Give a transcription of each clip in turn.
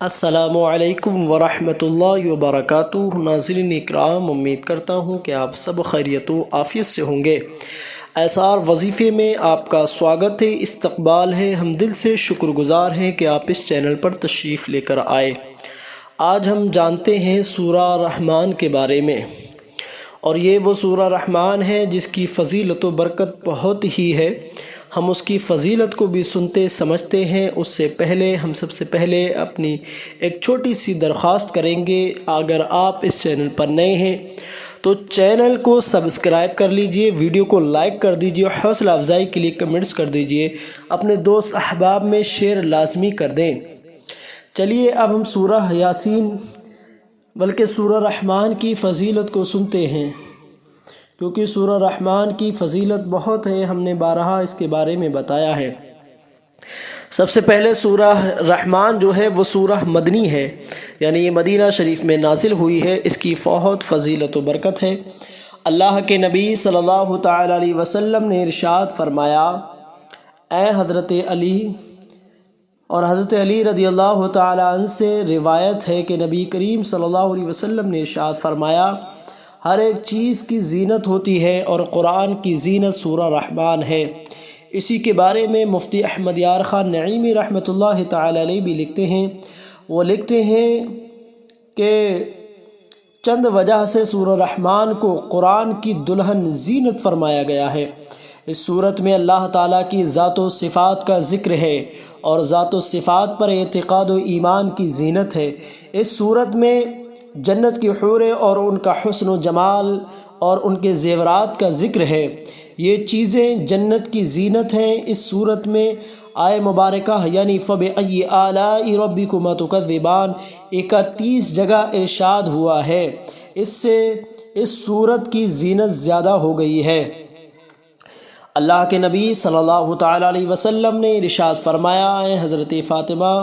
السلام علیکم ورحمۃ اللہ وبرکاتہ۔ ناظرین اکرام، امید کرتا ہوں کہ آپ سب خیریت و عافیت سے ہوں گے۔ ایسار وظیفے میں آپ کا سواگت ہے، استقبال ہے۔ ہم دل سے شکر گزار ہیں کہ آپ اس چینل پر تشریف لے کر آئے۔ آج ہم جانتے ہیں سورہ رحمان کے بارے میں، اور یہ وہ سورہ رحمان ہے جس کی فضیلت و برکت بہت ہی ہے۔ ہم اس کی فضیلت کو بھی سنتے سمجھتے ہیں۔ اس سے پہلے ہم سب سے پہلے اپنی ایک چھوٹی سی درخواست کریں گے، اگر آپ اس چینل پر نئے ہیں تو چینل کو سبسکرائب کر لیجئے، ویڈیو کو لائک کر دیجئے، حوصلہ افزائی کے لیے کمنٹس کر دیجئے، اپنے دوست احباب میں شیئر لازمی کر دیں۔ چلیے اب ہم سورہ یاسین بلکہ سورہ رحمان کی فضیلت کو سنتے ہیں، کیونکہ سورہ رحمان کی فضیلت بہت ہے، ہم نے بارہا اس کے بارے میں بتایا ہے۔ سب سے پہلے سورہ رحمان جو ہے وہ سورہ مدنی ہے، یعنی یہ مدینہ شریف میں نازل ہوئی ہے۔ اس کی بہت فضیلت و برکت ہے۔ اللہ کے نبی صلی اللہ تعالی علیہ وسلم نے ارشاد فرمایا، اے حضرت علی، اور حضرت علی رضی اللہ تعالی عنہ سے روایت ہے کہ نبی کریم صلی اللہ علیہ وسلم نے ارشاد فرمایا، ہر ایک چیز کی زینت ہوتی ہے اور قرآن کی زینت سورہ رحمان ہے۔ اسی کے بارے میں مفتی احمد یار خان نعیمی رحمۃ اللہ تعالی علیہ بھی لکھتے ہیں، وہ لکھتے ہیں کہ چند وجہ سے سورہ رحمان کو قرآن کی دلہن زینت فرمایا گیا ہے۔ اس صورت میں اللہ تعالیٰ کی ذات و صفات کا ذکر ہے اور ذات و صفات پر اعتقاد و ایمان کی زینت ہے۔ اس صورت میں جنت کی حوریں اور ان کا حسن و جمال اور ان کے زیورات کا ذکر ہے۔ یہ چیزیں جنت کی زینت ہیں۔ اس صورت میں آیہ مبارکہ یعنی فَبِأَيِّ آلَاءِ رَبِّكُمَا تُكَذِّبَانِ 31 جگہ ارشاد ہوا ہے۔ اس سے اس صورت کی زینت زیادہ ہو گئی ہے۔ اللہ کے نبی صلی اللہ تعالی علیہ وسلم نے ارشاد فرمایا، اے حضرت فاطمہ،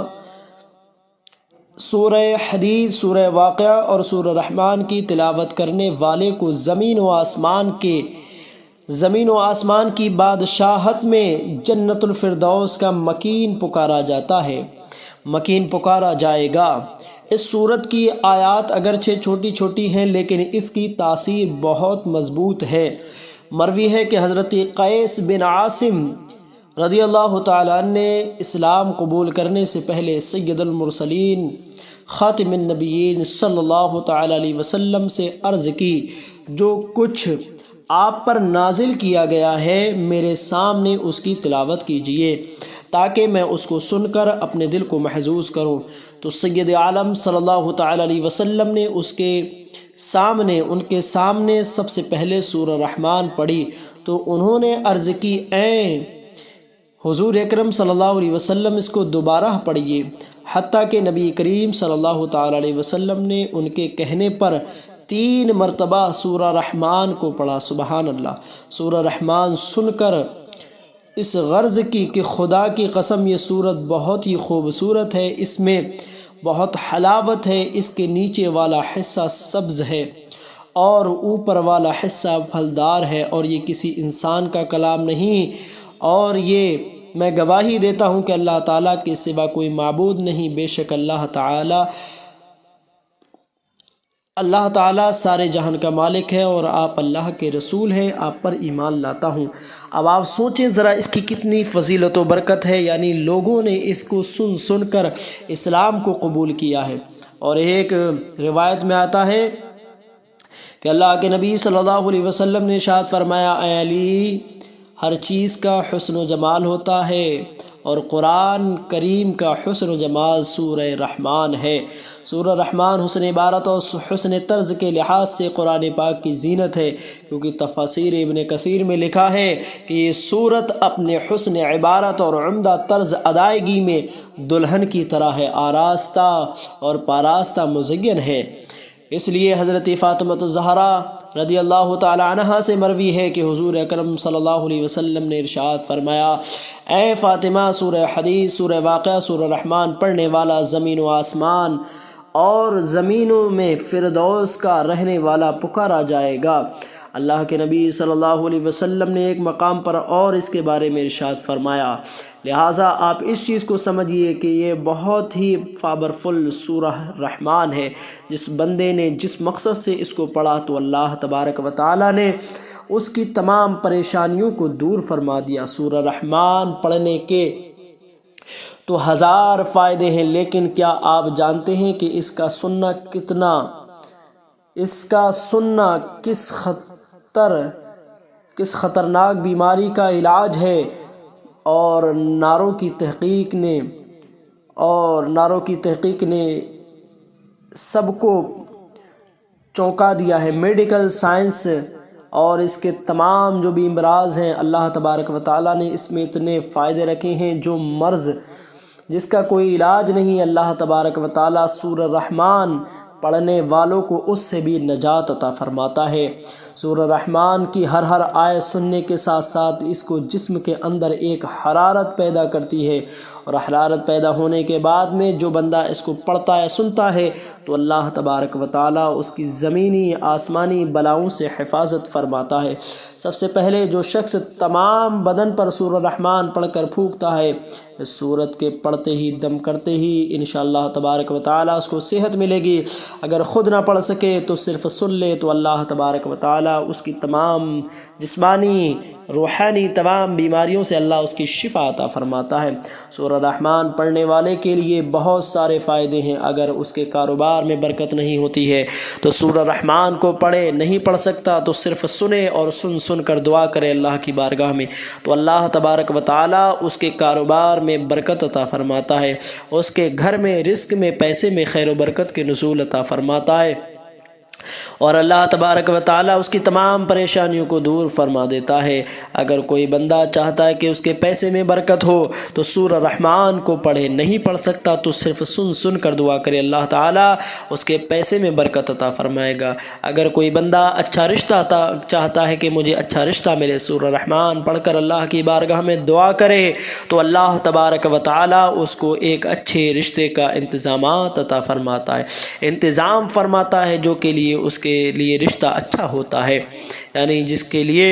سورہ حدید، سورہ واقعہ اور سورہ رحمان کی تلاوت کرنے والے کو زمین و آسمان کی بادشاہت میں جنت الفردوس کا مکین پکارا جاتا ہے، مکین پکارا جائے گا۔ اس سورت کی آیات اگرچہ چھوٹی چھوٹی ہیں لیکن اس کی تاثیر بہت مضبوط ہے۔ مروی ہے کہ حضرت قیس بن عاصم رضی اللہ تعالیٰ عنہ نے اسلام قبول کرنے سے پہلے سید المرسلین خاتم النبیین صلی اللہ تعالیٰ علیہ وسلم سے عرض کی، جو کچھ آپ پر نازل کیا گیا ہے میرے سامنے اس کی تلاوت کیجیے تاکہ میں اس کو سن کر اپنے دل کو محظوظ کروں۔ تو سید عالم صلی اللہ تعالیٰ علیہ وسلم نے ان کے سامنے سب سے پہلے سورہ رحمان پڑھی تو انہوں نے عرض کی، اے حضور اکرم صلی اللہ علیہ وسلم، اس کو دوبارہ پڑھیے، حتیٰ کہ نبی کریم صلی اللہ تعالی علیہ وسلم نے ان کے کہنے پر 3 مرتبہ سورہ رحمان کو پڑھا۔ سبحان اللہ! سورہ رحمان سن کر اس غرض کی کہ خدا کی قسم یہ سورت بہت ہی خوبصورت ہے، اس میں بہت حلاوت ہے، اس کے نیچے والا حصہ سبز ہے اور اوپر والا حصہ پھلدار ہے، اور یہ کسی انسان کا کلام نہیں، اور یہ میں گواہی دیتا ہوں کہ اللہ تعالیٰ کے سوا کوئی معبود نہیں، بے شک اللہ تعالیٰ سارے جہان کا مالک ہے اور آپ اللہ کے رسول ہیں، آپ پر ایمان لاتا ہوں۔ اب آپ سوچیں ذرا اس کی کتنی فضیلت و برکت ہے، یعنی لوگوں نے اس کو سن کر اسلام کو قبول کیا ہے۔ اور ایک روایت میں آتا ہے کہ اللہ کے نبی صلی اللہ علیہ وسلم نے ارشاد فرمایا، اے علی، ہر چیز کا حسن و جمال ہوتا ہے اور قرآن کریم کا حسن و جمال سورہ رحمان ہے۔ سورہ رحمان حسن عبارت اور حسن طرز کے لحاظ سے قرآن پاک کی زینت ہے، کیونکہ تفاسیر ابن کثیر میں لکھا ہے کہ یہ سورت اپنے حسن عبارت اور عمدہ طرز ادائیگی میں دلہن کی طرح ہے، آراستہ اور پاراستہ مزین ہے۔ اس لیے حضرت فاطمہ الزہرا رضی اللہ تعالی عنہا سے مروی ہے کہ حضور اکرم صلی اللہ علیہ وسلم نے ارشاد فرمایا، اے فاطمہ، سورہ حدید، سورہ واقعہ، سورہ رحمان پڑھنے والا زمین و آسمان اور زمینوں میں فردوس کا رہنے والا پکارا جائے گا۔ اللہ کے نبی صلی اللہ علیہ وسلم نے ایک مقام پر اور اس کے بارے میں ارشاد فرمایا۔ لہٰذا آپ اس چیز کو سمجھیے کہ یہ بہت ہی پاورفل سورہ رحمان ہے۔ جس بندے نے جس مقصد سے اس کو پڑھا تو اللہ تبارک و تعالیٰ نے اس کی تمام پریشانیوں کو دور فرما دیا۔ سورہ رحمان پڑھنے کے تو ہزار فائدے ہیں، لیکن کیا آپ جانتے ہیں کہ اس کا سننا کس خطرناک بیماری کا علاج ہے؟ اور ناروں کی تحقیق نے سب کو چونکا دیا ہے۔ میڈیکل سائنس اور اس کے تمام جو بھی امراض ہیں، اللہ تبارک و تعالیٰ نے اس میں اتنے فائدے رکھے ہیں۔ جو مرض جس کا کوئی علاج نہیں، اللہ تبارک و تعالیٰ سورہ رحمان پڑھنے والوں کو اس سے بھی نجات عطا فرماتا ہے۔ سورہ رحمان کی ہر آیت سننے کے ساتھ ساتھ اس کو جسم کے اندر ایک حرارت پیدا کرتی ہے، اور حرارت پیدا ہونے کے بعد میں جو بندہ اس کو پڑھتا ہے، سنتا ہے، تو اللہ تبارک و تعالیٰ اس کی زمینی آسمانی بلاؤں سے حفاظت فرماتا ہے۔ سب سے پہلے جو شخص تمام بدن پر سورہ رحمان پڑھ کر پھونکتا ہے، اس سورت کے پڑھتے ہی دم کرتے ہی انشاءاللہ تبارک و تعالیٰ اس کو صحت ملے گی۔ اگر خود نہ پڑھ سکے تو صرف سن لے تو اللہ تبارک و تعالیٰ اس کی تمام جسمانی روحانی تمام بیماریوں سے اللہ اس کی شفا عطا فرماتا ہے۔ سورہ رحمان پڑھنے والے کے لیے بہت سارے فائدے ہیں۔ اگر اس کے کاروبار میں برکت نہیں ہوتی ہے تو سورہ رحمان کو پڑھے، نہیں پڑھ سکتا تو صرف سنے اور سن کر دعا کرے اللہ کی بارگاہ میں، تو اللہ تبارک و تعالیٰ اس کے کاروبار میں برکت عطا فرماتا ہے، اس کے گھر میں رزق میں پیسے میں خیر و برکت کے نزول عطا فرماتا ہے، اور اللہ تبارک و تعالیٰ اس کی تمام پریشانیوں کو دور فرما دیتا ہے۔ اگر کوئی بندہ چاہتا ہے کہ اس کے پیسے میں برکت ہو تو سورہ رحمان کو پڑھے، نہیں پڑھ سکتا تو صرف سن کر دعا کرے، اللہ تعالیٰ اس کے پیسے میں برکت عطا فرمائے گا۔ اگر کوئی بندہ اچھا رشتہ چاہتا ہے کہ مجھے اچھا رشتہ ملے، سورہ رحمان پڑھ کر اللہ کی بارگاہ میں دعا کرے تو اللہ تبارک و تعالیٰ اس کو ایک اچھے رشتے کا انتظامات عطا فرماتا ہے، انتظام فرماتا ہے، جو کے لیے اس کے لیے رشتہ اچھا ہوتا ہے، یعنی جس کے لیے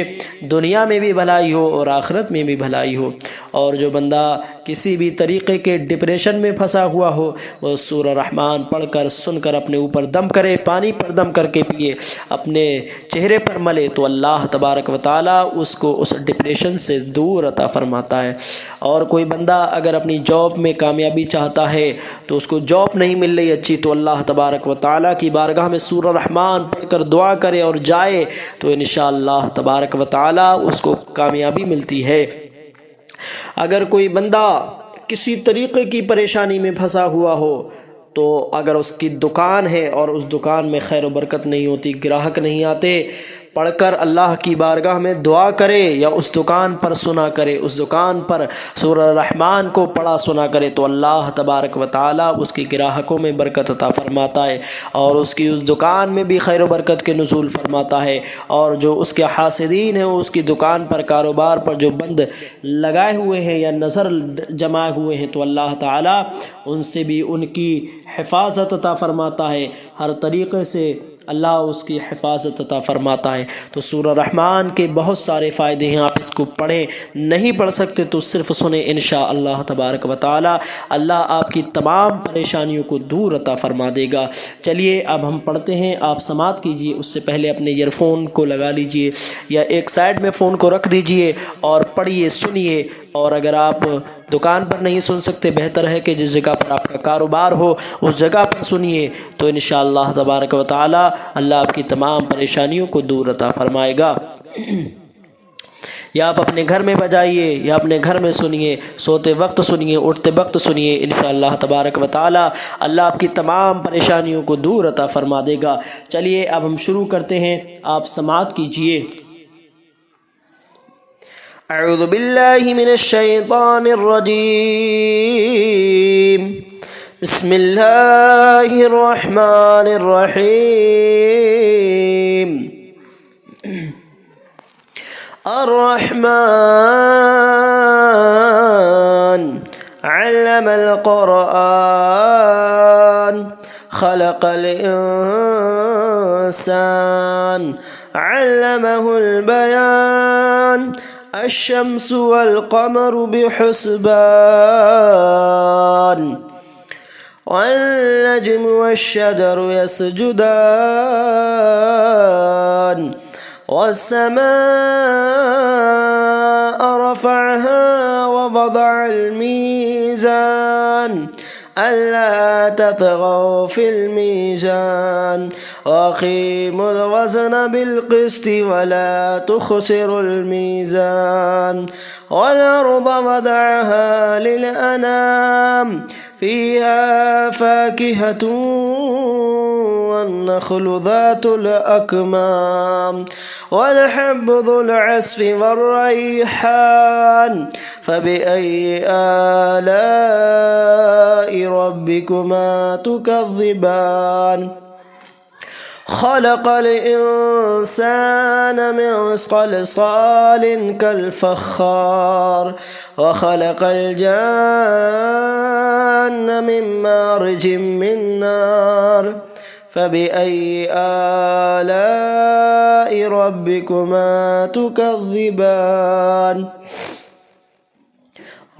دنیا میں بھی بھلائی ہو اور آخرت میں بھی بھلائی ہو۔ اور جو بندہ کسی بھی طریقے کے ڈپریشن میں پھنسا ہوا ہو، وہ سورہ رحمان پڑھ کر سن کر اپنے اوپر دم کرے، پانی پر دم کر کے پیے، اپنے چہرے پر ملے، تو اللہ تبارک و تعالیٰ اس کو اس ڈپریشن سے دور عطا فرماتا ہے۔ اور کوئی بندہ اگر اپنی جاب میں کامیابی چاہتا ہے تو اس کو جاب نہیں مل رہی اچھی، تو اللہ تبارک و تعالیٰ کی بارگاہ میں سورہ رحمان پڑھ کر دعا کرے اور جائے تو انشاءاللہ تبارک و تعالیٰ اس کو کامیابی ملتی ہے۔ اگر کوئی بندہ کسی طریقے کی پریشانی میں پھنسا ہوا ہو، تو اگر اس کی دکان ہے اور اس دکان میں خیر و برکت نہیں ہوتی، گراہک نہیں آتے، پڑھ کر اللہ کی بارگاہ میں دعا کرے یا اس دکان پر سنا کرے، اس دکان پر سورہ رحمان کو پڑھا سنا کرے، تو اللہ تبارک و تعالیٰ اس کی گراہکوں میں برکت عطا فرماتا ہے، اور اس کی اس دکان میں بھی خیر و برکت کے نزول فرماتا ہے۔ اور جو اس کے حاسدین ہیں، وہ اس کی دکان پر کاروبار پر جو بند لگائے ہوئے ہیں یا نظر جمائے ہوئے ہیں، تو اللہ تعالیٰ ان سے بھی ان کی حفاظت عطا فرماتا ہے، ہر طریقے سے اللہ اس کی حفاظت عطا فرماتا ہے۔ تو سورہ رحمان کے بہت سارے فائدے ہیں، آپ اس کو پڑھیں، نہیں پڑھ سکتے تو صرف سنیں، انشاءاللہ تبارک و تعالی اللہ آپ کی تمام پریشانیوں کو دور عطا فرما دے گا۔ چلیے اب ہم پڑھتے ہیں، آپ سماعت کیجیے، اس سے پہلے اپنے ایئر فون کو لگا لیجیے یا ایک سائڈ میں فون کو رکھ دیجیے اور پڑھیے، سنیے۔ اور اگر آپ دکان پر نہیں سن سکتے، بہتر ہے کہ جس جگہ پر آپ کا کاروبار ہو اس جگہ پر سنیے، تو انشاءاللہ تبارک و تعالی اللہ آپ کی تمام پریشانیوں کو دور عطا فرمائے گا۔ یا آپ اپنے گھر میں بجائیے یا اپنے گھر میں سنیے، سوتے وقت سنیے، اٹھتے وقت سنیے، انشاءاللہ تبارک و تعالی اللہ آپ کی تمام پریشانیوں کو دور عطا فرما دے گا۔ چلیے اب ہم شروع کرتے ہیں، آپ سماعت کیجیے۔ اعوذ باللہ من الشیطان الرجیم، بسم اللہ الرحمن الرحیم۔ الرحمن علم القرآن خلق الإنسان علمه البيان الشمس والقمر بحسبان والنجم والشجر يسجدان والسماء رفعها ووضع الميزان ألا تطغوا في الميزان وأقيموا الوزن بالقسط ولا تخسروا الميزان والأرض وضعها للأنام فيها فاكهة والنخل ذات الأكمام والحب ذو العصف والريحان فبأي آلاء ربكما تكذبان خلق الإنسان من صلصال كالفخار وخلق الجان من مارج من نار فبأي آلاء ربكما تكذبان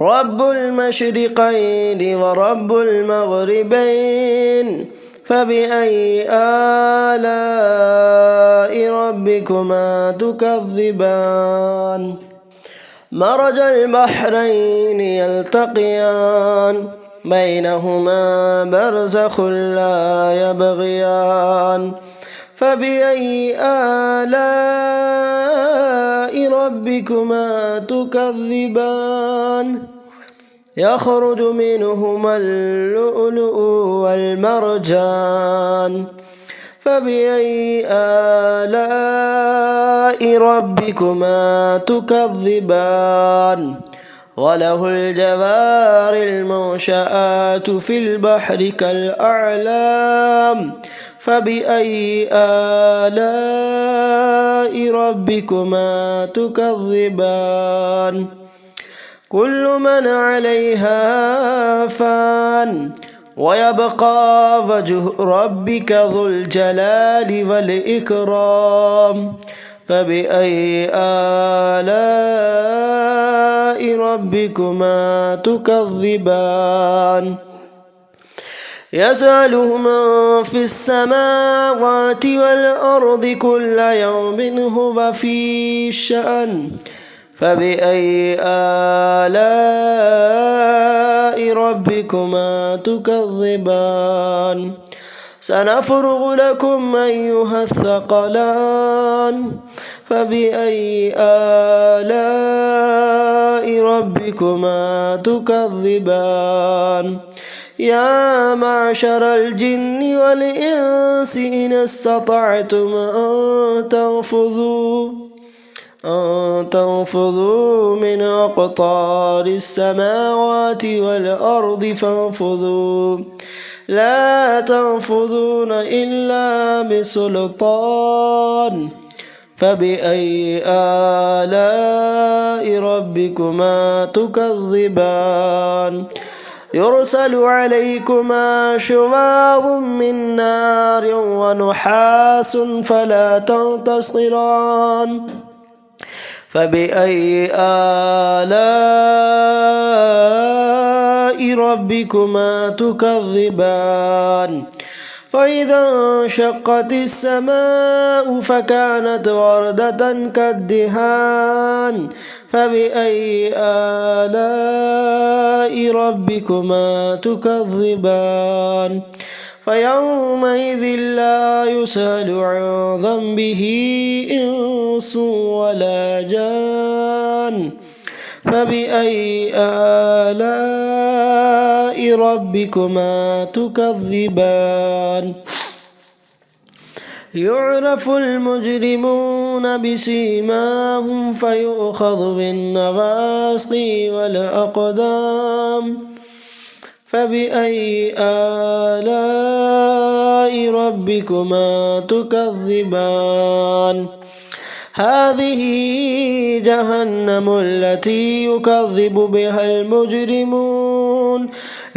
رب المشرقين ورب المغربين فبأي آلاء ربكما تكذبان مرج البحرين يلتقيان بينهما برزخ لا يبغيان فبأي آلاء ربكما تكذبان يخرج منهما اللؤلؤ والمرجان فبأي آلاء ربكما تكذبان وله الجوار المنشآت في البحر كالأعلام فبأي آلاء ربكما تكذبان كل من عليها فان ويبقى وجه ربك ذو الجلال والإكرام فبأي آلاء ربكما تكذبان يسأله من في السماوات والأرض كل يوم هو في شأن فبأي آلاء ربكما تكذبان سنفرغ لكم أيها الثقلان فبأي آلاء ربكما تكذبان يا معشر الجن والإنس إن استطعتم أن تنفذوا من أقطار السماوات والأرض فانفذوا لا تنفذون إلا بسلطان فبأي آلاء ربكما تكذبان يرسل عليكما شواظ من نار ونحاس فلا تنتصران فبأي آلاء ربكما تكذبان فإذا انشقت السماء فكانت وردة كالدهان فبأي آلاء ربكما تكذبان فيومئذ لا يسأل عن ذنبه إنس ولا جان فبأي آلاء ربكما تكذبان يعرف المجرمون بسيماهم فيؤخذ بالنواصي والأقدام فبأي آلاء ربكما تكذبان هذه جهنم التي يكذب بها المجرمون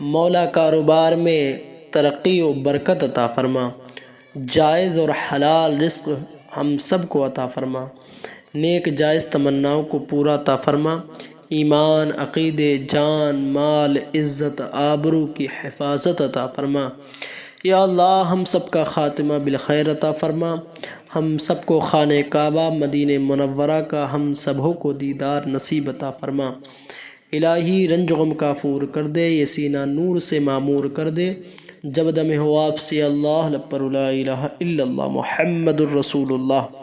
مولا کاروبار میں ترقی و برکت عطا فرما، جائز اور حلال رزق ہم سب کو عطا فرما، نیک جائز تمناؤں کو پورا عطا فرما، ایمان، عقیدے، جان، مال، عزت، آبرو کی حفاظت عطا فرما۔ یا اللہ ہم سب کا خاتمہ بالخیر عطا فرما، ہم سب کو خانہ کعبہ مدینہ منورہ کا ہم سبھوں کو دیدار نصیب عطا فرما۔ الہی رنج غم کافور کر دے، یہ سینہ نور سے معمور کر دے، جب دم ہو آپ سے اللہ لب پر لا الہ الا اللہ محمد الرسول اللہ۔